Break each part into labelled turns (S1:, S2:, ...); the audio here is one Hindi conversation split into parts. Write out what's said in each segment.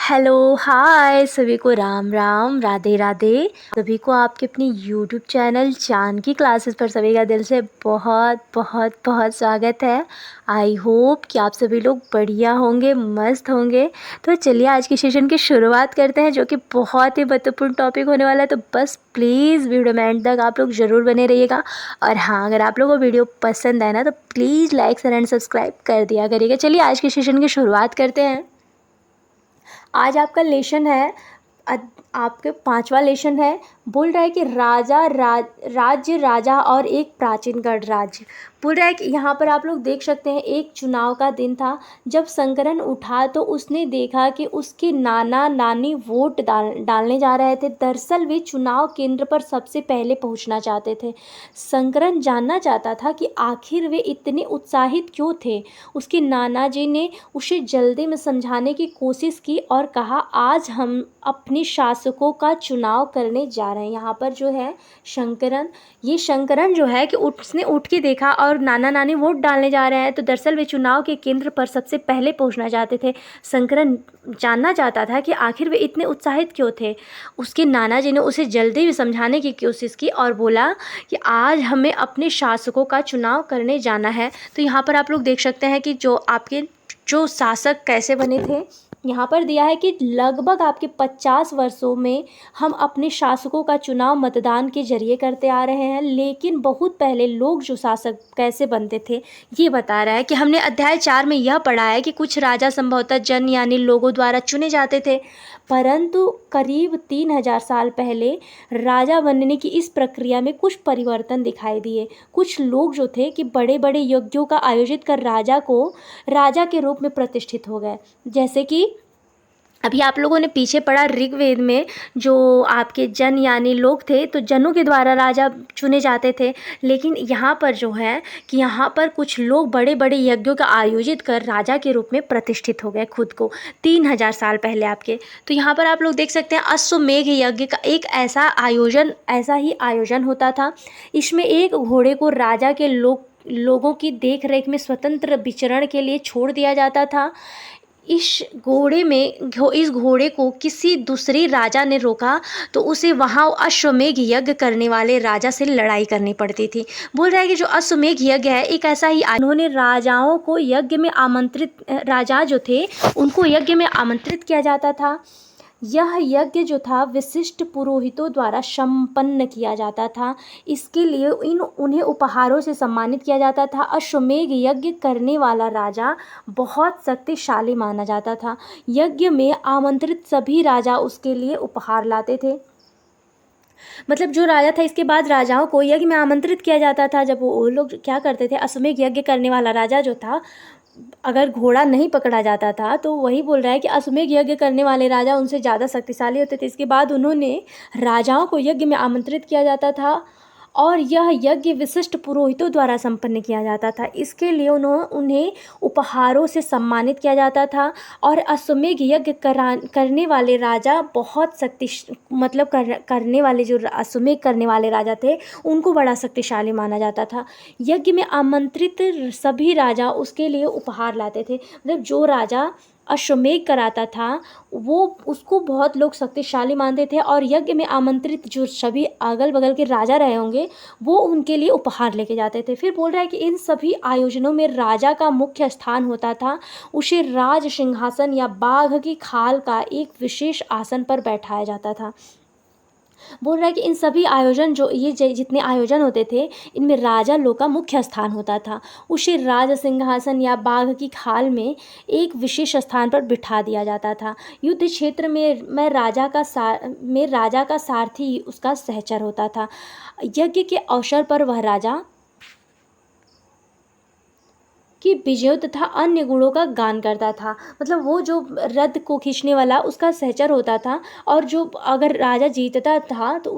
S1: हेलो, हाय सभी को राम राम, राधे राधे। सभी को आपके अपने यूट्यूब चैनल चाँद की क्लासेस पर सभी का दिल से बहुत बहुत बहुत स्वागत है। आई होप कि आप सभी लोग बढ़िया होंगे, मस्त होंगे। तो चलिए आज के सेशन की शुरुआत करते हैं, जो कि बहुत ही महत्वपूर्ण टॉपिक होने वाला है। तो बस प्लीज़ वीडियो में एंड तक आप लोग ज़रूर बने रहिएगा। और हाँ, अगर आप लोगों को वीडियो पसंद आए ना तो please like share and subscribe कर दिया करिएगा। चलिए आज के सेशन की शुरुआत करते हैं। आज आपका लेशन है, आपके पांचवा लेशन है। बोल रहा है कि राज्य राजा और एक प्राचीन गढ़ राज्य। बोल रहा है कि यहाँ पर आप लोग देख सकते हैं, एक चुनाव का दिन था। जब शंकरन उठा तो उसने देखा कि उसके नाना नानी वोट डालने जा रहे थे। दरअसल वे चुनाव केंद्र पर सबसे पहले पहुँचना चाहते थे। शंकरन जानना चाहता था कि आखिर वे इतने उत्साहित क्यों थे। उसके नाना जी ने उसे जल्दी में समझाने की कोशिश की और कहा, आज हम अपने शासकों का चुनाव करने जा रहे हैं। यहाँ पर जो है शंकरन जो है कि उसने उठ के देखा और नाना नानी वोट डालने जा रहे हैं। तो दरअसल वे चुनाव के केंद्र पर सबसे पहले पहुंचना चाहते थे। शंकरन जानना चाहता था कि आखिर वे इतने उत्साहित क्यों थे। उसके नाना जी ने उसे जल्दी में समझाने की कोशिश की और बोला कि आज हमें अपने शासकों का चुनाव करने जाना है। तो यहाँ पर आप लोग देख सकते हैं कि जो शासक कैसे बने थे। यहाँ पर दिया है कि लगभग आपके 50 वर्षों में हम अपने शासकों का चुनाव मतदान के जरिए करते आ रहे हैं। लेकिन बहुत पहले लोग जो शासक कैसे बनते थे ये बता रहा है कि हमने अध्याय 4 में यह पढ़ा है कि कुछ राजा संभवतः जन यानी लोगों द्वारा चुने जाते थे, परंतु करीब 3000 साल पहले राजा बनने की इस प्रक्रिया में कुछ परिवर्तन दिखाई दिए। कुछ लोग जो थे कि बड़े बड़े यज्ञों का आयोजित कर राजा के रूप में प्रतिष्ठित हो गए। जैसे कि अभी आप लोगों ने पीछे पढ़ा ऋग्वेद में, जो आपके जन यानी लोग थे, तो जनों के द्वारा राजा चुने जाते थे। लेकिन यहाँ पर जो है कि यहाँ पर कुछ लोग बड़े बड़े यज्ञों का आयोजित कर राजा के रूप में प्रतिष्ठित हो गए खुद को 3000 साल पहले आपके। तो यहाँ पर आप लोग देख सकते हैं अश्वमेघ यज्ञ का एक ऐसा ही आयोजन होता था। इसमें एक घोड़े को राजा के लोगों की देख रेख में स्वतंत्र विचरण के लिए छोड़ दिया जाता था। इस घोड़े को किसी दूसरे राजा ने रोका तो उसे वहाँ अश्वमेघ यज्ञ करने वाले राजा से लड़ाई करनी पड़ती थी। बोल रहा है कि जो अश्वमेघ यज्ञ है एक ऐसा ही, उन्होंने राजा जो थे उनको यज्ञ में आमंत्रित किया जाता था। यह यज्ञ जो था विशिष्ट पुरोहितों द्वारा संपन्न किया जाता था। इसके लिए उन्हें उपहारों से सम्मानित किया जाता था। अश्वमेघ यज्ञ करने वाला राजा बहुत शक्तिशाली माना जाता था। यज्ञ में आमंत्रित सभी राजा उसके लिए उपहार लाते थे। मतलब जो राजा था, इसके बाद राजाओं को यज्ञ में आमंत्रित किया जाता था। जब वो लोग क्या करते थे, अश्वमेघ यज्ञ करने वाला राजा जो था, अगर घोड़ा नहीं पकड़ा जाता था तो वही बोल रहा है कि अश्वमेघ यज्ञ करने वाले राजा उनसे ज़्यादा शक्तिशाली होते थे। इसके बाद उन्होंने राजाओं को यज्ञ में आमंत्रित किया जाता था और यह यज्ञ विशिष्ट पुरोहितों द्वारा संपन्न किया जाता था। इसके लिए उन्हें उपहारों से सम्मानित किया जाता था। और अश्वमेघ यज्ञ करने वाले राजा बहुत करने वाले जो अश्वमेघ करने वाले राजा थे उनको बड़ा शक्तिशाली माना जाता था। यज्ञ में आमंत्रित सभी राजा उसके लिए उपहार लाते थे। मतलब जो राजा अश्वमेघ कराता था वो उसको बहुत लोग शक्तिशाली मानते थे और यज्ञ में आमंत्रित जो सभी अगल बगल के राजा रहे होंगे वो उनके लिए उपहार लेके जाते थे। फिर बोल रहा है कि इन सभी आयोजनों में राजा का मुख्य स्थान होता था। उसे राज सिंहासन या बाघ की खाल का एक विशेष आसन पर बैठाया जाता था। बोल रहा है कि इन सभी आयोजन जितने आयोजन होते थे इनमें राजा लोग का मुख्य स्थान होता था। उसे राज सिंहासन या बाघ की खाल में एक विशेष स्थान पर बिठा दिया जाता था। युद्ध क्षेत्र में राजा का सारथी उसका सहचर होता था। यज्ञ के अवसर पर वह राजा कि विजयों तथा अन्य गुणों का गान करता था। मतलब वो जो रथ को खींचने वाला उसका सहचर होता था और जो अगर राजा जीतता था तो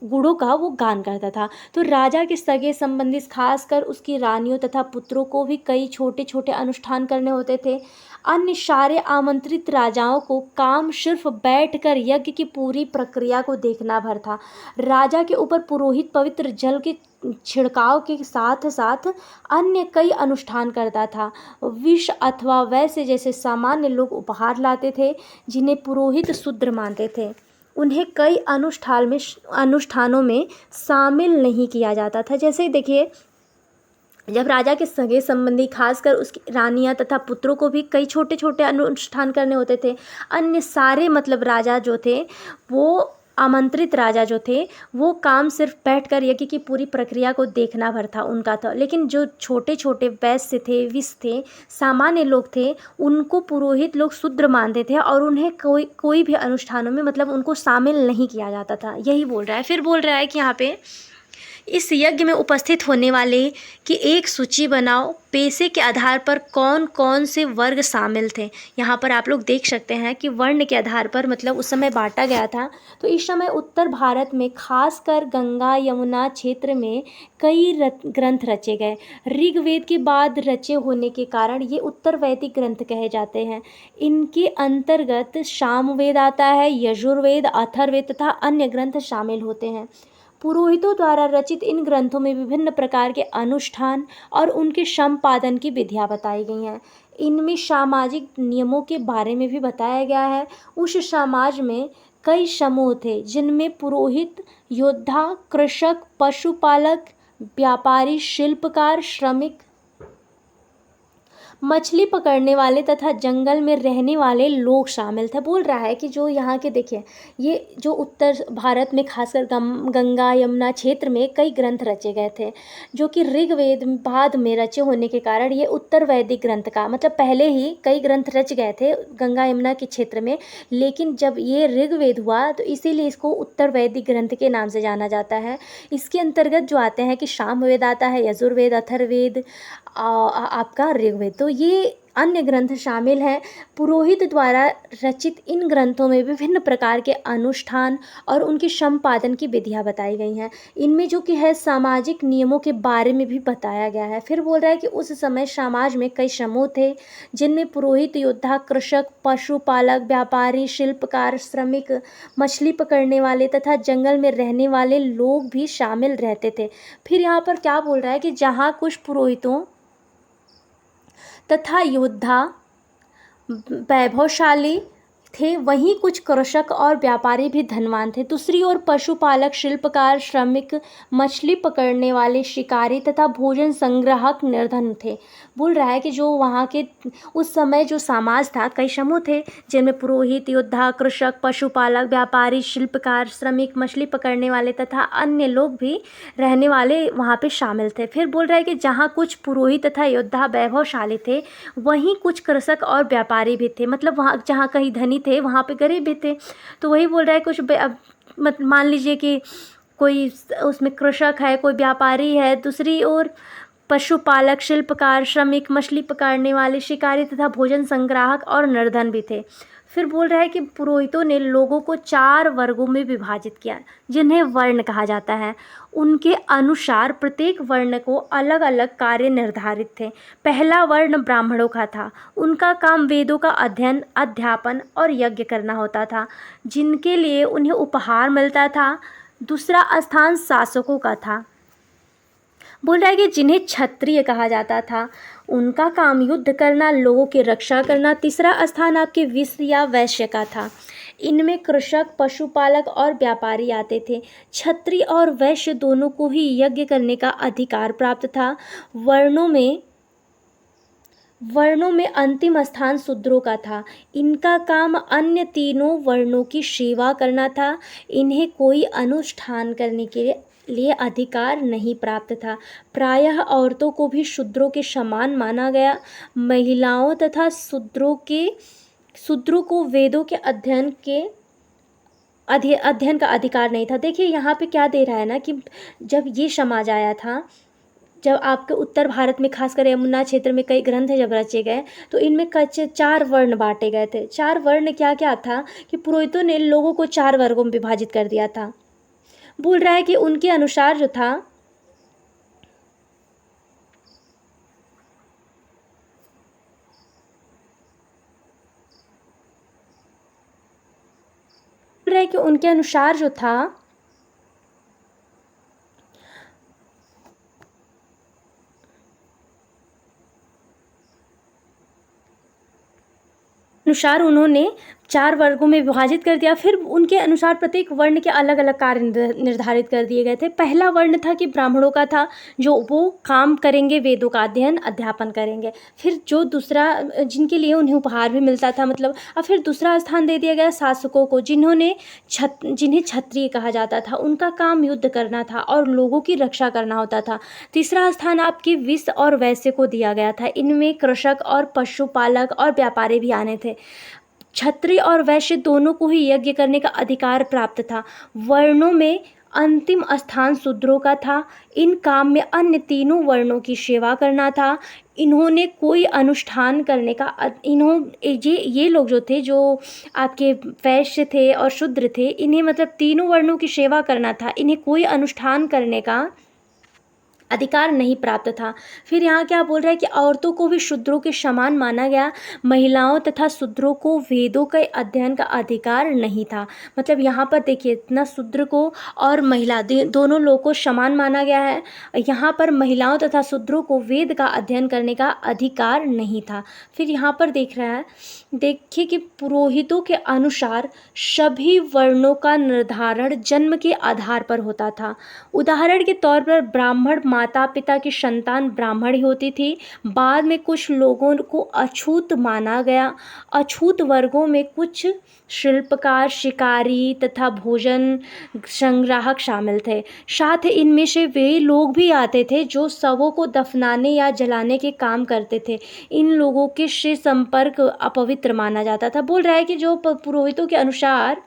S1: गुणों का वो गान करता था। तो राजा के सगे संबंधी खासकर उसकी रानियों तथा पुत्रों को भी कई छोटे छोटे अनुष्ठान करने होते थे। अन्य सारे आमंत्रित राजाओं को काम सिर्फ बैठकर यज्ञ की पूरी प्रक्रिया को देखना भर था। राजा के ऊपर पुरोहित पवित्र जल के छिड़काव के साथ साथ अन्य कई अनुष्ठान करता था। विष अथवा वैसे जैसे सामान्य लोग उपहार लाते थे जिन्हें पुरोहित शूद्र मानते थे, उन्हें कई अनुष्ठानों में शामिल नहीं किया जाता था। जैसे देखिए, जब राजा के सगे संबंधी खासकर उसकी रानियां तथा पुत्रों को भी कई छोटे छोटे अनुष्ठान करने होते थे। अन्य सारे मतलब राजा जो थे, वो आमंत्रित राजा जो थे, वो काम सिर्फ बैठकर यज्ञ की पूरी प्रक्रिया को देखना भर था उनका था। लेकिन जो छोटे छोटे वैश्य थे, विष थे, सामान्य लोग थे, उनको पुरोहित लोग शूद्र मानते थे और उन्हें कोई भी अनुष्ठानों में मतलब उनको शामिल नहीं किया जाता था। यही बोल रहा है। फिर बोल रहा है कि यहाँ पे इस यज्ञ में उपस्थित होने वाले की एक सूची बनाओ। पेशे के आधार पर कौन कौन से वर्ग शामिल थे। यहाँ पर आप लोग देख सकते हैं कि वर्ण के आधार पर मतलब उस समय बांटा गया था। तो इस समय उत्तर भारत में खासकर गंगा यमुना क्षेत्र में कई ग्रंथ रचे गए। ऋग्वेद के बाद रचे होने के कारण ये उत्तर वैदिक ग्रंथ कहे जाते हैं। इनके अंतर्गत सामवेद आता है, यजुर्वेद, अथर्ववेद तथा अन्य ग्रंथ शामिल होते हैं। पुरोहितों द्वारा रचित इन ग्रंथों में विभिन्न प्रकार के अनुष्ठान और उनके संपादन की विधियाँ बताई गई हैं। इनमें सामाजिक नियमों के बारे में भी बताया गया है। उस समाज में कई समूह थे जिनमें पुरोहित, योद्धा, कृषक, पशुपालक, व्यापारी, शिल्पकार, श्रमिक, मछली पकड़ने वाले तथा जंगल में रहने वाले लोग शामिल थे। बोल रहा है कि जो यहाँ के देखिए, ये जो उत्तर भारत में खासकर गंगा यमुना क्षेत्र में कई ग्रंथ रचे गए थे, जो कि ऋग्वेद बाद में रचे होने के कारण ये उत्तर वैदिक ग्रंथ का मतलब पहले ही कई ग्रंथ रच गए थे गंगा यमुना के क्षेत्र में, लेकिन जब ये ऋग्वेद हुआ तो इसीलिए इसको उत्तर वैदिक ग्रंथ के नाम से जाना जाता है। इसके अंतर्गत जो आते हैं कि सामवेद आता है, यजुर्वेद, अथर्ववेद, आपका ऋग्वेद, तो ये अन्य ग्रंथ शामिल हैं। पुरोहित द्वारा रचित इन ग्रंथों में विभिन्न प्रकार के अनुष्ठान और उनके संपादन की विधियाँ बताई गई हैं। इनमें जो कि है सामाजिक नियमों के बारे में भी बताया गया है। फिर बोल रहा है कि उस समय समाज में कई समूह थे जिनमें पुरोहित, योद्धा, कृषक, पशुपालक, व्यापारी, शिल्पकार, श्रमिक, मछली पकड़ने वाले तथा जंगल में रहने वाले लोग भी शामिल रहते थे। फिर यहाँ पर क्या बोल रहा है कि जहाँ कुछ पुरोहितों तथा योद्धा वैभवशाली थे, वहीं कुछ कृषक और व्यापारी भी धनवान थे। दूसरी ओर पशुपालक, शिल्पकार, श्रमिक, मछली पकड़ने वाले, शिकारी तथा भोजन संग्राहक निर्धन थे। बोल रहा है कि जो वहाँ के उस समय जो समाज था, कई समूह थे जिनमें पुरोहित, योद्धा, कृषक, पशुपालक, व्यापारी, शिल्पकार, श्रमिक, मछली पकड़ने वाले तथा अन्य लोग भी रहने वाले वहाँ पे शामिल थे। फिर बोल रहा है कि जहाँ कुछ पुरोहित तथा योद्धा वैभवशाली थे, वहीं कुछ कृषक और व्यापारी भी थे। मतलब वहाँ जहाँ कहीं धनी थे, वहाँ पे गरीब भी थे। तो वही बोल रहा है कुछ मान लीजिए कि कोई उसमें कृषक है, कोई व्यापारी है, दूसरी ओर पशुपालक, शिल्पकार, श्रमिक, मछली पकड़ने वाले, शिकारी तथा भोजन संग्राहक और निर्धन भी थे। फिर बोल रहा है कि पुरोहितों ने लोगों को 4 वर्गों में विभाजित किया जिन्हें वर्ण कहा जाता है। उनके अनुसार प्रत्येक वर्ण को अलग अलग कार्य निर्धारित थे। पहला वर्ण ब्राह्मणों का था। उनका काम वेदों का अध्ययन, अध्यापन और यज्ञ करना होता था, जिनके लिए उन्हें उपहार मिलता था। दूसरा स्थान शासकों का था। बोल रहा है कि जिन्हें क्षत्रिय कहा जाता था, उनका काम युद्ध करना, लोगों की रक्षा करना। तीसरा स्थान आपके विश्व या वैश्य का था। इनमें कृषक, पशुपालक और व्यापारी आते थे। क्षत्रिय और वैश्य दोनों को ही यज्ञ करने का अधिकार प्राप्त था। वर्णों में अंतिम स्थान शूद्रों का था। इनका काम अन्य तीनों वर्णों की सेवा करना था। इन्हें कोई अनुष्ठान करने के लिए अधिकार नहीं प्राप्त था। प्रायः औरतों को भी शूद्रों के समान माना गया। महिलाओं तथा शूद्रों को वेदों के अध्ययन का अधिकार नहीं था। देखिए यहाँ पे क्या दे रहा है ना कि जब ये समाज आया था, जब आपके उत्तर भारत में खासकर यमुना क्षेत्र में कई ग्रंथ जब रचे गए, तो इनमें 4 वर्ण बांटे गए थे। 4 वर्ण क्या क्या था कि पुरोहितों ने लोगों को 4 वर्गों में विभाजित कर दिया था। बोल रहा है कि उनके अनुसार जो था, बोल रहा है कि उनके अनुसार जो था अनुसार उन्होंने 4 वर्गों में विभाजित कर दिया। फिर उनके अनुसार प्रत्येक वर्ण के अलग अलग कार्य निर्धारित कर दिए गए थे। पहला वर्ण था कि ब्राह्मणों का था, जो वो काम करेंगे, वेदों का अध्ययन अध्यापन करेंगे। फिर जो दूसरा, जिनके लिए उन्हें उपहार भी मिलता था, मतलब और फिर दूसरा स्थान दे दिया गया शासकों को, जिन्हें क्षत्रिय कहा जाता था। उनका काम युद्ध करना था और लोगों की रक्षा करना होता था। तीसरा स्थान आपके विश्व और वैश्य को दिया गया था। इनमें कृषक और पशुपालक और व्यापारी भी आने थे। क्षत्रिय और वैश्य दोनों को ही यज्ञ करने का अधिकार प्राप्त था। वर्णों में अंतिम स्थान शूद्रों का था। इन काम में अन्य तीनों वर्णों की सेवा करना था। इन्होंने कोई अनुष्ठान करने का ये लोग जो थे, जो आपके वैश्य थे और शूद्र थे, इन्हें मतलब तीनों वर्णों की सेवा करना था। इन्हें कोई अनुष्ठान करने का अधिकार नहीं प्राप्त था। फिर यहाँ क्या बोल रहा है कि औरतों को भी शूद्रों के समान माना गया। महिलाओं तथा शूद्रों को वेदों के अध्ययन का अधिकार नहीं था। मतलब यहाँ पर देखिए, इतना शूद्र को और महिला दोनों लोगों को समान माना गया है। यहाँ पर महिलाओं तथा शूद्रों को वेद का अध्ययन करने का अधिकार नहीं था। फिर यहाँ पर देखिए कि पुरोहितों के अनुसार सभी वर्णों का निर्धारण जन्म के आधार पर होता था। उदाहरण के तौर पर ब्राह्मण माता पिता की संतान ब्राह्मण ही होती थी। बाद में कुछ लोगों को अछूत माना गया। अछूत वर्गों में कुछ शिल्पकार, शिकारी तथा भोजन संग्राहक शामिल थे। साथ ही इनमें से वे लोग भी आते थे जो शवों को दफनाने या जलाने के काम करते थे। इन लोगों के से संपर्क अपवित्र माना जाता था। बोल रहा है कि जो पुरोहितों के अनुसार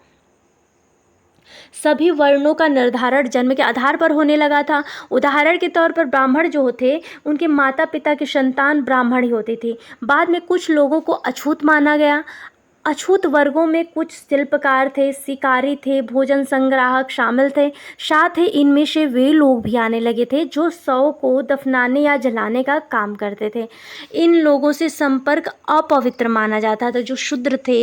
S1: सभी वर्णों का निर्धारण जन्म के आधार पर होने लगा था। उदाहरण के तौर पर ब्राह्मण जो थे, उनके माता पिता की संतान ब्राह्मण ही होती थी। बाद में कुछ लोगों को अछूत माना गया। अछूत वर्गों में कुछ शिल्पकार थे, शिकारी थे, भोजन संग्राहक शामिल थे। साथ ही इनमें से वे लोग भी आने लगे थे जो शव को दफनाने या जलाने का काम करते थे। इन लोगों से संपर्क अपवित्र माना जाता था। जो शूद्र थे,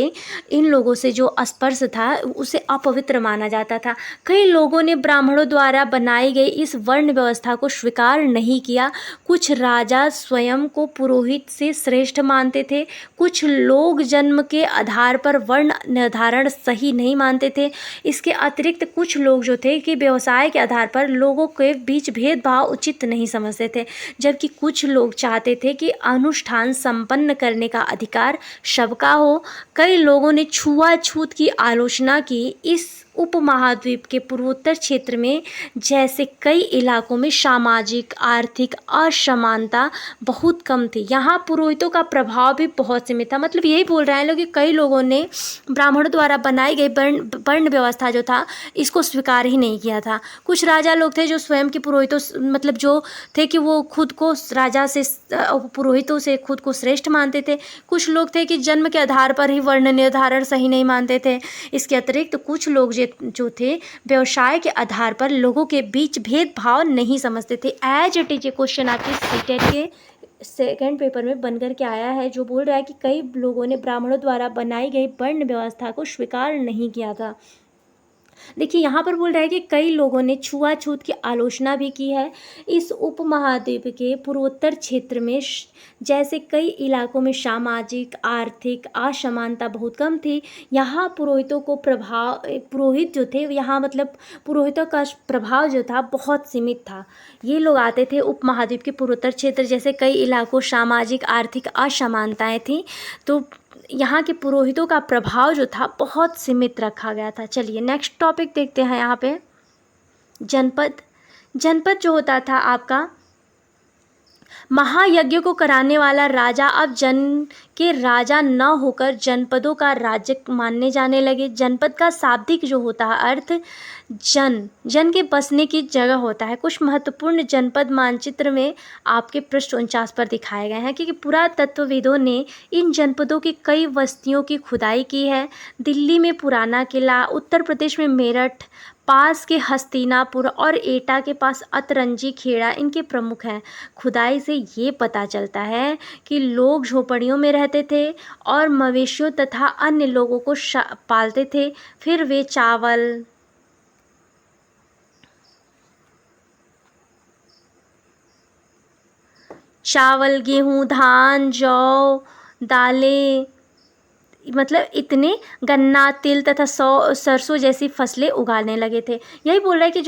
S1: इन लोगों से जो स्पर्श था उसे अपवित्र माना जाता था। कई लोगों ने ब्राह्मणों द्वारा बनाई गई इस वर्ण व्यवस्था को स्वीकार नहीं किया। कुछ राजा स्वयं को पुरोहित से श्रेष्ठ मानते थे। कुछ लोग जन्म के आधार पर वर्ण निर्धारण सही नहीं मानते थे। इसके अतिरिक्त कुछ लोग जो थे कि व्यवसाय के आधार पर लोगों के बीच भेदभाव उचित नहीं समझते थे, जबकि कुछ लोग चाहते थे कि अनुष्ठान संपन्न करने का अधिकार सबका हो। कई लोगों ने छुआछूत की आलोचना की। इस उपमहाद्वीप के पूर्वोत्तर क्षेत्र में जैसे कई इलाकों में सामाजिक आर्थिक असमानता बहुत कम थी। यहाँ पुरोहितों का प्रभाव भी बहुत सीमित था। मतलब यही बोल रहे हैं लोग कि कई लोगों ने ब्राह्मणों द्वारा बनाई गई वर्ण व्यवस्था जो था, इसको स्वीकार ही नहीं किया था। कुछ राजा लोग थे जो स्वयं के पुरोहितों मतलब जो थे कि वो खुद को राजा से पुरोहितों से खुद को श्रेष्ठ मानते थे। कुछ लोग थे कि जन्म के आधार पर ही वर्ण निर्धारण सही नहीं मानते थे। इसके अतिरिक्त कुछ लोग जो थे व्यवसाय के आधार पर लोगों के बीच भेदभाव नहीं समझते थे। एज इट इज ये क्वेश्चन आपके सीटेट के सेकंड पेपर में बनकर के आया है, जो बोल रहा है कि कई लोगों ने ब्राह्मणों द्वारा बनाई गई वर्ण व्यवस्था को स्वीकार नहीं किया था। देखिए यहाँ पर बोल रहा है कि कई लोगों ने छुआछूत की आलोचना भी की है। इस उपमहाद्वीप के पूर्वोत्तर क्षेत्र में जैसे कई इलाकों में सामाजिक आर्थिक असमानता बहुत कम थी। यहाँ पुरोहित जो थे, यहाँ मतलब पुरोहितों का प्रभाव जो था बहुत सीमित था। ये लोग आते थे उपमहाद्वीप के पूर्वोत्तर क्षेत्र जैसे कई इलाकों सामाजिक आर्थिक असमानताएं थी, तो यहाँ के पुरोहितों का प्रभाव जो था बहुत सीमित रखा गया था। चलिए नेक्स्ट टॉपिक देखते हैं। यहाँ पे जनपद जो होता था आपका महायज्ञ को कराने वाला राजा अब जन के राजा न होकर जनपदों का राज्य मानने जाने लगे। जनपद का शाब्दिक जो होता है अर्थ जन के बसने की जगह होता है। कुछ महत्वपूर्ण जनपद मानचित्र में आपके पृष्ठ 49 पर दिखाए गए हैं, क्योंकि पुरातत्वविदों ने इन जनपदों की कई बस्तियों की खुदाई की है। दिल्ली में पुराना किला, उत्तर प्रदेश में मेरठ, पास के हस्तिनापुर और एटा के पास अतरंजी खेड़ा इनके प्रमुख हैं। खुदाई से ये पता चलता है कि लोग झोपड़ियों में रहते थे और मवेशियों तथा अन्य लोगों को पालते थे। फिर वे चावल, गेहूँ, धान, जौ, दालें, मतलब इतने गन्ना, तिल तथा सरसों जैसी फसलें उगाने लगे थे। यही बोल रहा है कि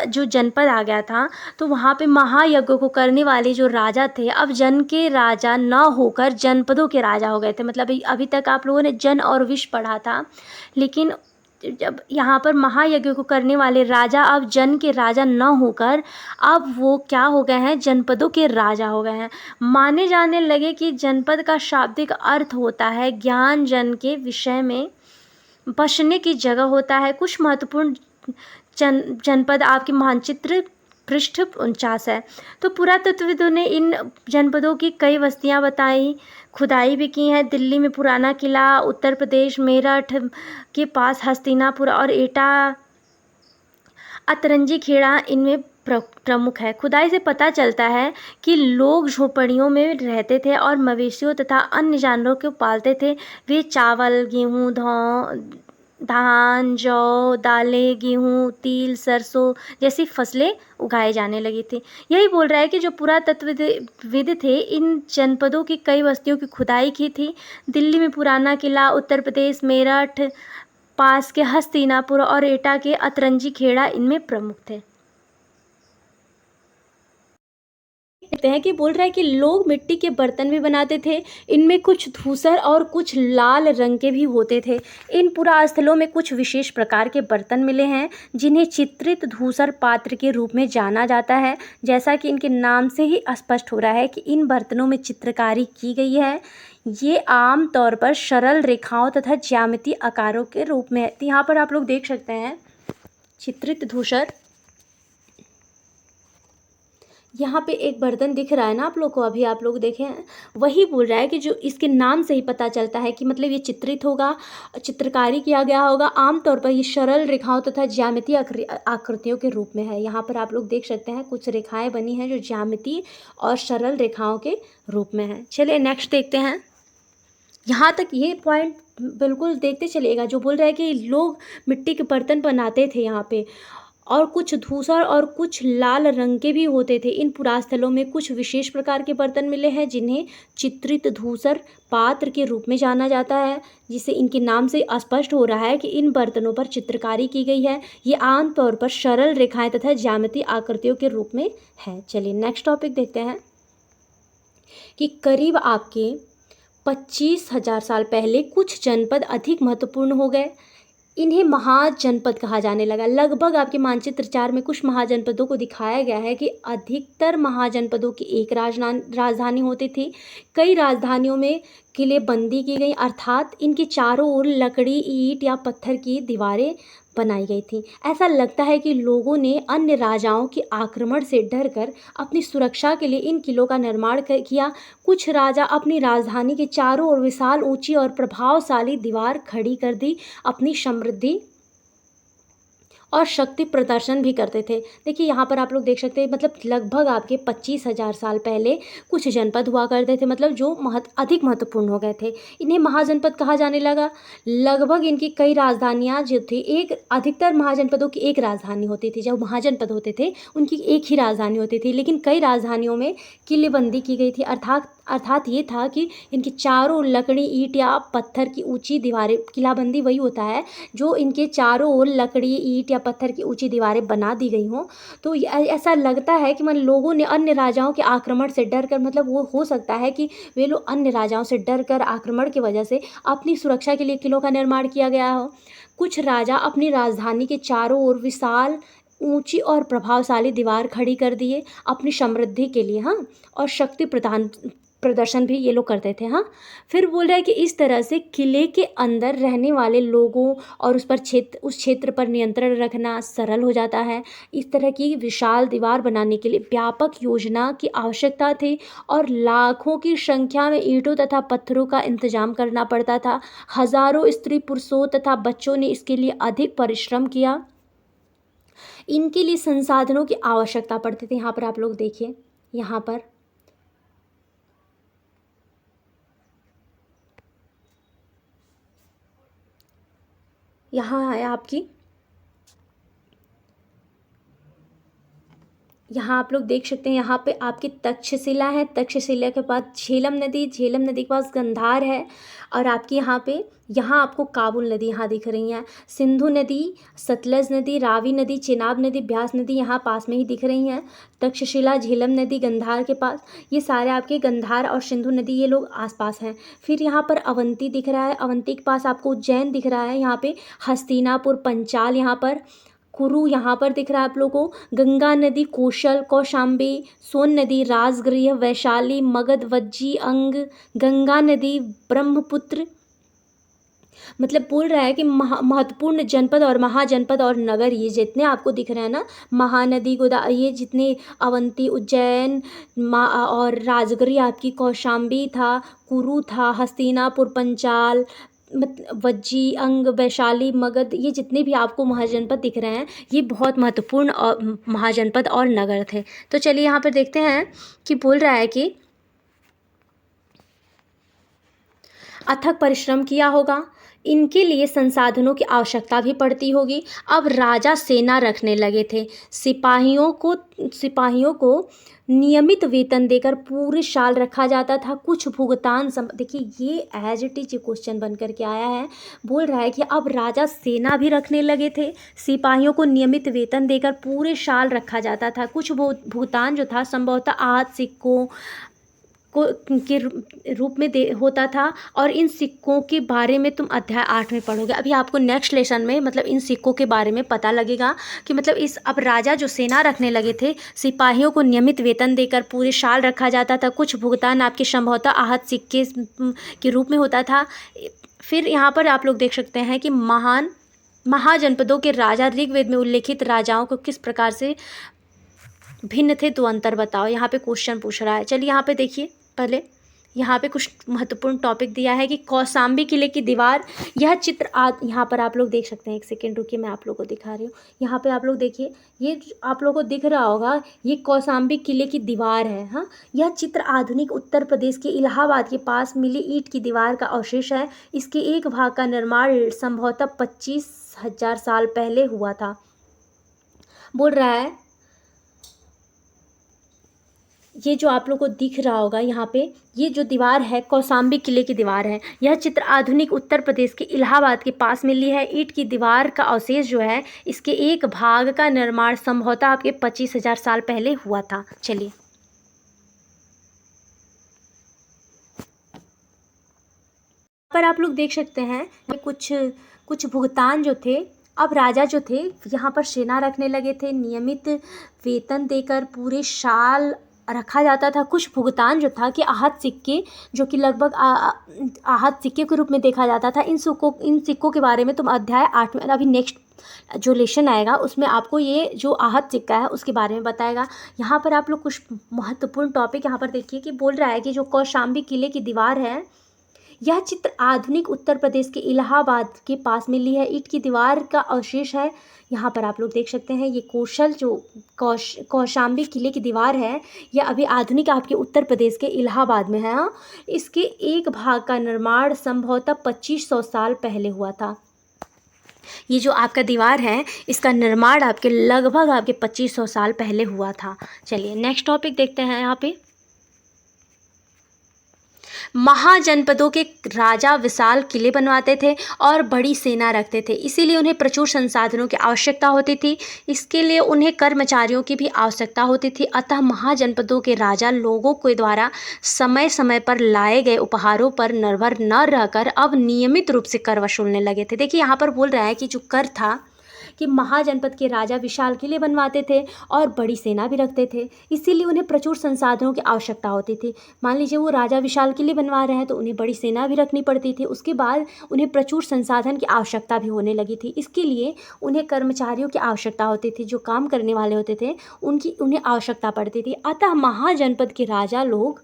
S1: जो जनपद आ गया था, तो वहाँ पे महायज्ञ को करने वाले जो राजा थे, अब जन के राजा न होकर जनपदों के राजा हो गए थे। मतलब अभी तक आप लोगों ने जन और विष पढ़ा था, लेकिन जब यहाँ पर महायज्ञ को करने वाले राजा अब जन के राजा न होकर अब वो क्या हो गए हैं, जनपदों के राजा हो गए हैं। माने जाने लगे कि जनपद का शाब्दिक अर्थ होता है ज्ञान, जन के विषय में बसने की जगह होता है। कुछ महत्वपूर्ण जनपद आपके मानचित्र पृष्ठ 49 है। तो पुरातत्वविदों ने इन जनपदों की कई बस्तियां बताई, खुदाई भी की है। दिल्ली में पुराना किला, उत्तर प्रदेश मेरठ के पास हस्तिनापुर और एटा, अतरंजी खेड़ा इनमें प्रमुख है। खुदाई से पता चलता है कि लोग झोपड़ियों में रहते थे और मवेशियों तथा अन्य जानवरों को पालते थे। वे चावल, गेहूँ, धान, जौ, दालें, गेहूँ, तिल, सरसों जैसी फसलें उगाए जाने लगी थी। यही बोल रहा है कि जो पुरातत्वविद थे, इन जनपदों की कई बस्तियों की खुदाई की थी। दिल्ली में पुराना किला, उत्तर प्रदेश मेरठ पास के हस्तिनापुर और एटा के अतरंजी खेड़ा इनमें प्रमुख थे। कहते हैं कि बोल रहा है कि लोग मिट्टी के बर्तन भी बनाते थे। इनमें कुछ धूसर और कुछ लाल रंग के भी होते थे। इन पुरास्थलों में कुछ विशेष प्रकार के बर्तन मिले हैं जिन्हें चित्रित धूसर पात्र के रूप में जाना जाता है। जैसा कि इनके नाम से ही स्पष्ट हो रहा है कि इन बर्तनों में चित्रकारी की गई है। ये आम तौर पर सरल रेखाओं तथा ज्यामितीय आकारों के रूप में है। तो यहाँ पर आप लोग देख सकते हैं चित्रित धूसर, यहाँ पे एक बर्तन दिख रहा है ना आप लोग को, अभी आप लोग देखे हैं, वही बोल रहा है कि जो इसके नाम से ही पता चलता है कि मतलब ये चित्रित होगा, चित्रकारी किया गया होगा। आमतौर पर ये सरल रेखाओं तथा ज्यामितीय आकृतियों के रूप में है। यहाँ पर आप लोग देख सकते हैं कुछ रेखाएं बनी हैं जो ज्यामितीय और सरल रेखाओं के रूप में है। चलिए नेक्स्ट देखते हैं। यहाँ तक ये पॉइंट बिल्कुल देखते चलिएगा। जो बोल रहा है कि लोग मिट्टी के बर्तन बनाते थे यहाँ पे, और कुछ धूसर और कुछ लाल रंग के भी होते थे। इन पुरास्थलों में कुछ विशेष प्रकार के बर्तन मिले हैं जिन्हें चित्रित धूसर पात्र के रूप में जाना जाता है, जिससे इनके नाम से स्पष्ट हो रहा है कि इन बर्तनों पर चित्रकारी की गई है। ये आमतौर पर सरल रेखाएं तथा ज्यामितीय आकृतियों के रूप में है। चलिए नेक्स्ट टॉपिक देखते हैं कि करीब आपके 25,000 साल पहले कुछ जनपद अधिक महत्वपूर्ण हो गए। इन्हें महाजनपद कहा जाने लगा। लगभग आपके मानचित्र 4 में कुछ महाजनपदों को दिखाया गया है कि अधिकतर महाजनपदों की एक राजधानी होती थी। कई राजधानियों में किलेबंदी की गई, अर्थात इनके चारों ओर लकड़ी, ईंट या पत्थर की दीवारें बनाई गई थी। ऐसा लगता है कि लोगों ने अन्य राजाओं के आक्रमण से डरकर अपनी सुरक्षा के लिए इन किलों का निर्माण किया। कुछ राजा अपनी राजधानी के चारों ओर विशाल, ऊंची और प्रभावशाली दीवार खड़ी कर दी, अपनी समृद्धि और शक्ति प्रदर्शन भी करते थे। देखिए यहाँ पर आप लोग देख सकते हैं, मतलब लगभग आपके 25,000 साल पहले कुछ जनपद हुआ करते थे, मतलब जो अधिक महत्वपूर्ण हो गए थे। इन्हें महाजनपद कहा जाने लगा। लगभग इनकी कई राजधानियाँ जो थी, अधिकतर महाजनपदों की एक राजधानी होती थी। जब महाजनपद होते थे उनकी एक ही राजधानी होती थी, लेकिन कई राजधानियों में किलेबंदी की गई थी। अर्थात ये था कि इनके चारों लकड़ी, ईंट या पत्थर की ऊंची दीवारें, किलाबंदी वही होता है जो इनके चारों ओर लकड़ी, ईंट या पत्थर की ऊंची दीवारें बना दी गई हों। तो ऐसा लगता है कि लोगों ने अन्य राजाओं के आक्रमण से डर कर, मतलब वो हो सकता है कि वे लोग अन्य राजाओं से डर कर, आक्रमण की वजह से अपनी सुरक्षा के लिए किलों का निर्माण किया गया हो। कुछ राजा अपनी राजधानी के चारों ओर विशाल, ऊंची और प्रभावशाली दीवार खड़ी कर दिए अपनी समृद्धि के लिए, हाँ, और शक्ति प्रदर्शन भी ये लोग करते थे। हाँ, फिर बोल रहा है कि इस तरह से किले के अंदर रहने वाले लोगों और उस क्षेत्र पर नियंत्रण रखना सरल हो जाता है। इस तरह की विशाल दीवार बनाने के लिए व्यापक योजना की आवश्यकता थी और लाखों की संख्या में ईंटों तथा पत्थरों का इंतजाम करना पड़ता था। हजारों स्त्री पुरुषों तथा बच्चों ने इसके लिए अधिक परिश्रम किया। इनके लिए संसाधनों की आवश्यकता पड़ती थी। यहाँ पर आप लोग देखिए, यहाँ पर यहाँ है आपकी, यहाँ आप लोग देख सकते हैं, यहाँ पे आपकी तक्षशिला है, तक्षशिला के पास झेलम नदी, झेलम नदी के पास गंधार है, और आपकी यहाँ पे, यहाँ आपको काबुल नदी यहाँ दिख रही हैं, सिंधु नदी, सतलज नदी, रावी नदी, चेनाब नदी, ब्यास नदी यहाँ पास में ही दिख रही हैं। तक्षशिला, झेलम नदी गंधार के पास, ये सारे आपके गंधार और सिंधु नदी ये लोग आसपास हैं। फिर यहाँ पर अवंती दिख रहा है, अवंती के पास आपको उज्जैन दिख रहा है, यहाँ पे हस्तिनापुर, पंचाल, यहाँ पर कुरु यहाँ पर दिख रहा है आप लोगों को, गंगा नदी, कोशल, कौशाम्बी, सोन नदी, राजगृह, वैशाली, मगध, वज्जी, अंग, गंगा नदी, ब्रह्मपुत्र। मतलब बोल रहा है कि महत्वपूर्ण जनपद और महाजनपद और नगर ये जितने आपको दिख रहे हैं ना, महानदी, गोदा, ये जितने, अवंती, उज्जैन, और राजगृह आपकी, कौशाम्बी था, कुरु था, हस्तिनापुर, पंचाल, वज्जी, अंग, वैशाली, मगध, ये जितने भी आपको महाजनपद दिख रहे हैं ये बहुत महत्वपूर्ण महाजनपद और नगर थे। तो चलिए यहाँ पर देखते हैं कि बोल रहा है कि अथक परिश्रम किया होगा, इनके लिए संसाधनों की आवश्यकता भी पड़ती होगी। अब राजा सेना रखने लगे थे, सिपाहियों को नियमित वेतन देकर पूरे साल रखा जाता था। कुछ भुगतान देखिए ये एज इट इज क्वेश्चन बन करके आया है। बोल रहा है कि अब राजा सेना भी रखने लगे थे, सिपाहियों को नियमित वेतन देकर पूरे साल रखा जाता था। कुछ भुगतान जो था संभवतः आहत सिक्कों को के रूप में दे होता था, और इन सिक्कों के बारे में तुम अध्याय 8 में पढ़ोगे। अभी आपको नेक्स्ट लेसन में मतलब इन सिक्कों के बारे में पता लगेगा कि मतलब इस अब राजा जो सेना रखने लगे थे, सिपाहियों को नियमित वेतन देकर पूरे साल रखा जाता था। कुछ भुगतान आपके संभवतः आहत सिक्के के रूप में होता था। फिर यहाँ पर आप लोग देख सकते हैं कि महाजनपदों के राजा ऋग्वेद में उल्लेखित राजाओं को किस प्रकार से भिन्न थे, तो अंतर बताओ। यहाँ पे क्वेश्चन पूछ रहा है। चलिए यहाँ पे देखिए, पहले यहाँ पे कुछ महत्वपूर्ण टॉपिक दिया है कि कौशाम्बी किले की दीवार, यह चित्र यहाँ पर आप लोग देख सकते हैं। एक सेकेंड रुकिए, मैं आप लोग को दिखा रही हूँ। यहाँ पे आप लोग देखिए, ये आप लोगों को दिख रहा होगा, ये कौशाम्बी किले की दीवार है। हाँ, यह चित्र आधुनिक उत्तर प्रदेश के इलाहाबाद के पास मिली ईंट की दीवार का अवशेष है। इसके एक भाग का निर्माण संभवतः 25,000 साल पहले हुआ था। बोल रहा है ये जो आप लोग को दिख रहा होगा यहाँ पे, ये जो दीवार है कौशाम्बी किले की दीवार है। यह चित्र आधुनिक उत्तर प्रदेश के इलाहाबाद के पास मिली है। ईंट की दीवार का अवशेष जो है, इसके एक भाग का निर्माण संभवतः आपके 25,000 साल पहले हुआ था। चलिए पर आप लोग देख सकते हैं कुछ भुगतान जो थे, अब राजा जो थे यहाँ पर सेना रखने लगे थे, नियमित वेतन देकर पूरे साल रखा जाता था। कुछ भुगतान जो था कि आहत सिक्के, जो कि लगभग आहत सिक्के के रूप में देखा जाता था। इन सिक्कों के बारे में तुम अध्याय 8 में, अभी नेक्स्ट जो लेसन आएगा उसमें आपको ये जो आहत सिक्का है उसके बारे में बताएगा। यहाँ पर आप लोग कुछ महत्वपूर्ण टॉपिक यहाँ पर देखिए कि बोल रहा है कि जो कौशाम्बी किले की दीवार है, यह चित्र आधुनिक उत्तर प्रदेश के इलाहाबाद के पास मिली है। ईंट की दीवार का अवशेष है। यहाँ पर आप लोग देख सकते हैं, ये कौशाम्बी किले की दीवार है, यह अभी आधुनिक आपके उत्तर प्रदेश के इलाहाबाद में है। इसके एक भाग का निर्माण संभवतः 2500 साल पहले हुआ था। ये जो आपका दीवार है, इसका निर्माण आपके लगभग आपके 2500 साल पहले हुआ था। चलिए नेक्स्ट टॉपिक देखते हैं। यहाँ पे महाजनपदों के राजा विशाल किले बनवाते थे और बड़ी सेना रखते थे, इसीलिए उन्हें प्रचुर संसाधनों की आवश्यकता होती थी। इसके लिए उन्हें कर्मचारियों की भी आवश्यकता होती थी। अतः महाजनपदों के राजा लोगों के द्वारा समय समय पर लाए गए उपहारों पर निर्भर न रहकर अब नियमित रूप से कर वसूलने लगे थे। देखिए यहाँ पर बोल रहा है कि जो कर था कि महाजनपद के राजा विशाल किले बनवाते थे और बड़ी सेना भी रखते थे, इसीलिए उन्हें प्रचुर संसाधनों की आवश्यकता होती थी। मान लीजिए वो राजा विशाल किले बनवा रहे हैं तो उन्हें बड़ी सेना भी रखनी पड़ती थी। उसके बाद उन्हें प्रचुर संसाधन की आवश्यकता भी होने लगी थी। इसके लिए उन्हें कर्मचारियों की आवश्यकता होती थी, जो काम करने वाले होते थे उन्हें आवश्यकता पड़ती थी। अतः महाजनपद के राजा लोग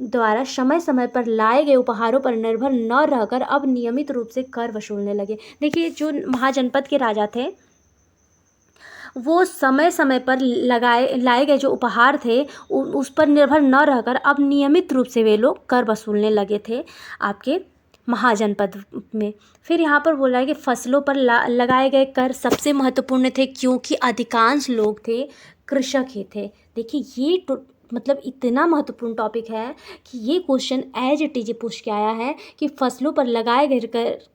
S1: द्वारा समय समय पर लाए गए उपहारों पर निर्भर न रहकर अब नियमित रूप से कर वसूलने लगे। देखिए जो महाजनपद के राजा थे वो समय समय पर लाए गए जो उपहार थे उस पर निर्भर न रहकर अब नियमित रूप से वे लोग कर वसूलने लगे थे आपके महाजनपद में। फिर यहाँ पर बोला है कि फसलों पर लगाए गए कर सबसे महत्वपूर्ण थे क्योंकि अधिकांश लोग थे कृषक ही थे। देखिए ये मतलब इतना महत्वपूर्ण टॉपिक है कि ये क्वेश्चन एज इट इज पूछ के आया है कि फसलों पर लगाए गए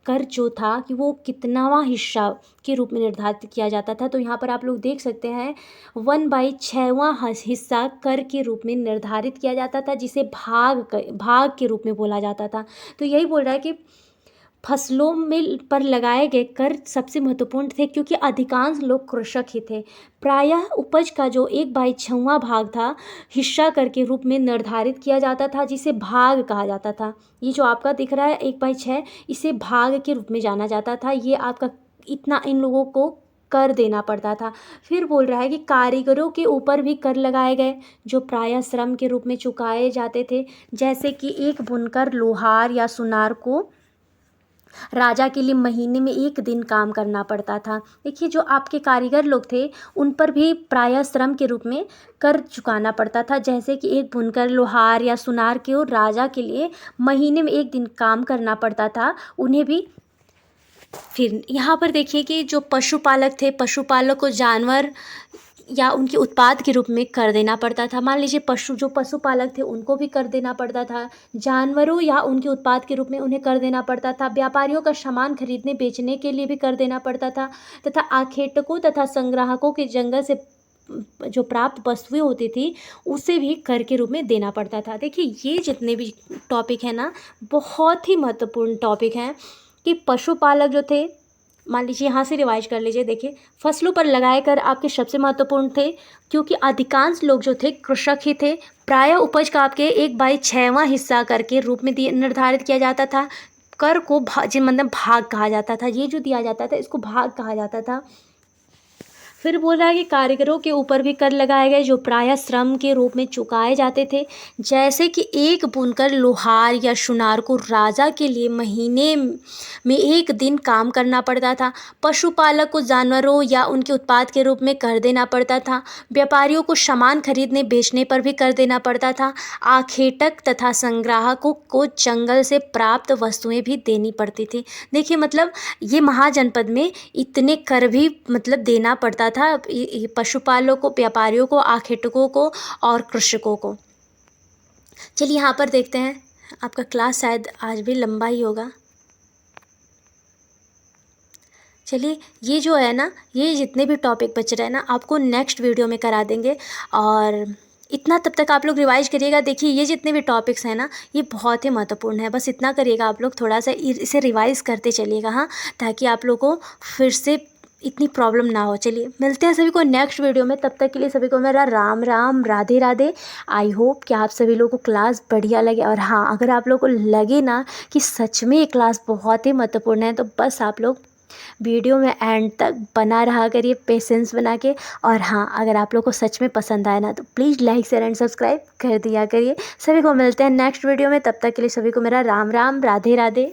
S1: कर जो था कि वो कितनावां हिस्सा के रूप में निर्धारित किया जाता था। तो यहाँ पर आप लोग देख सकते हैं 1/6वां हिस्सा कर के रूप में निर्धारित किया जाता था, जिसे भाग के रूप में बोला जाता था। तो यही बोल रहा है कि फसलों में पर लगाए गए कर सबसे महत्वपूर्ण थे क्योंकि अधिकांश लोग कृषक ही थे। प्रायः उपज का जो 1/6वां भाग था हिस्सा कर के रूप में निर्धारित किया जाता था, जिसे भाग कहा जाता था। ये जो आपका दिख रहा है 1/6, इसे भाग के रूप में जाना जाता था। ये आपका इतना इन लोगों को कर देना पड़ता था। फिर बोल रहा है कि कारीगरों के ऊपर भी कर लगाए गए जो प्रायः श्रम के रूप में चुकाए जाते थे, जैसे कि एक बुनकर, लोहार या सुनार को राजा के लिए महीने में 1 दिन काम करना पड़ता था। देखिए जो आपके कारीगर लोग थे उन पर भी प्रायः श्रम के रूप में कर चुकाना पड़ता था, जैसे कि एक बुनकर, लोहार या सुनार के राजा के लिए महीने में 1 दिन काम करना पड़ता था, उन्हें भी। फिर यहाँ पर देखिए कि जो पशुपालक थे, पशुपालक को जानवर या उनके उत्पाद के रूप में कर देना पड़ता था। मान लीजिए जो पशुपालक थे उनको भी कर देना पड़ता था, जानवरों या उनके उत्पाद के रूप में उन्हें कर देना पड़ता था। व्यापारियों का सामान खरीदने बेचने के लिए भी कर देना पड़ता था, तथा आखेटकों तथा संग्राहकों के जंगल से जो प्राप्त वस्तुएं होती थी उसे भी कर के रूप में देना पड़ता था। देखिए ये जितने भी टॉपिक हैं ना, बहुत ही महत्वपूर्ण टॉपिक हैं कि पशुपालक जो थे, मान लीजिए यहाँ से रिवाइज कर लीजिए। देखिए फसलों पर लगाए कर आपके सबसे महत्वपूर्ण थे क्योंकि अधिकांश लोग जो थे कृषक ही थे। प्रायः उपज का आपके 1/6वां हिस्सा कर के रूप में निर्धारित किया जाता था। कर को मतलब भाग कहा जाता था। ये जो दिया जाता था इसको भाग कहा जाता था। फिर बोल रहा है कि कारीगरों के ऊपर भी कर लगाए गए जो प्रायः श्रम के रूप में चुकाए जाते थे, जैसे कि एक बुनकर, लोहार या सुनार को राजा के लिए महीने में 1 दिन काम करना पड़ता था। पशुपालक को जानवरों या उनके उत्पाद के रूप में कर देना पड़ता था। व्यापारियों को सामान खरीदने बेचने पर भी कर देना पड़ता था। आखेटक तथा संग्राहकों को जंगल से प्राप्त वस्तुएं भी देनी पड़ती थी। देखिए मतलब ये महाजनपद में इतने कर भी मतलब देना पड़ता था पशुपालकों को, व्यापारियों को, आखेटकों को और कृषकों को। चलिए यहाँ पर देखते हैं, आपका क्लास शायद आज भी लंबा ही होगा। चलिए ये जो है ना, ये जितने भी टॉपिक बच रहे हैं ना आपको नेक्स्ट वीडियो में करा देंगे, और इतना तब तक आप लोग रिवाइज करिएगा। देखिए ये जितने भी टॉपिक्स हैं ना ये बहुत ही महत्वपूर्ण है, बस इतना करिएगा आप लोग, थोड़ा सा इसे रिवाइज करते चलिएगा, हाँ, ताकि आप लोगों को फिर से इतनी प्रॉब्लम ना हो। चलिए मिलते हैं सभी को नेक्स्ट वीडियो में, तब तक के लिए सभी को मेरा राम राम, राधे राधे। आई होप कि आप सभी लोगों को क्लास बढ़िया लगे, और हाँ अगर आप लोगों को लगे ना कि सच में ये क्लास बहुत ही महत्वपूर्ण है तो बस आप लोग वीडियो में एंड तक बना रहा करिए, पेशेंस बना के। और हाँ अगर आप लोग को सच में पसंद आए ना तो please like, share and subscribe कर दिया करिए। सभी को मिलते हैं नेक्स्ट वीडियो में, तब तक के लिए सभी को मेरा राम राम, राधे राधे।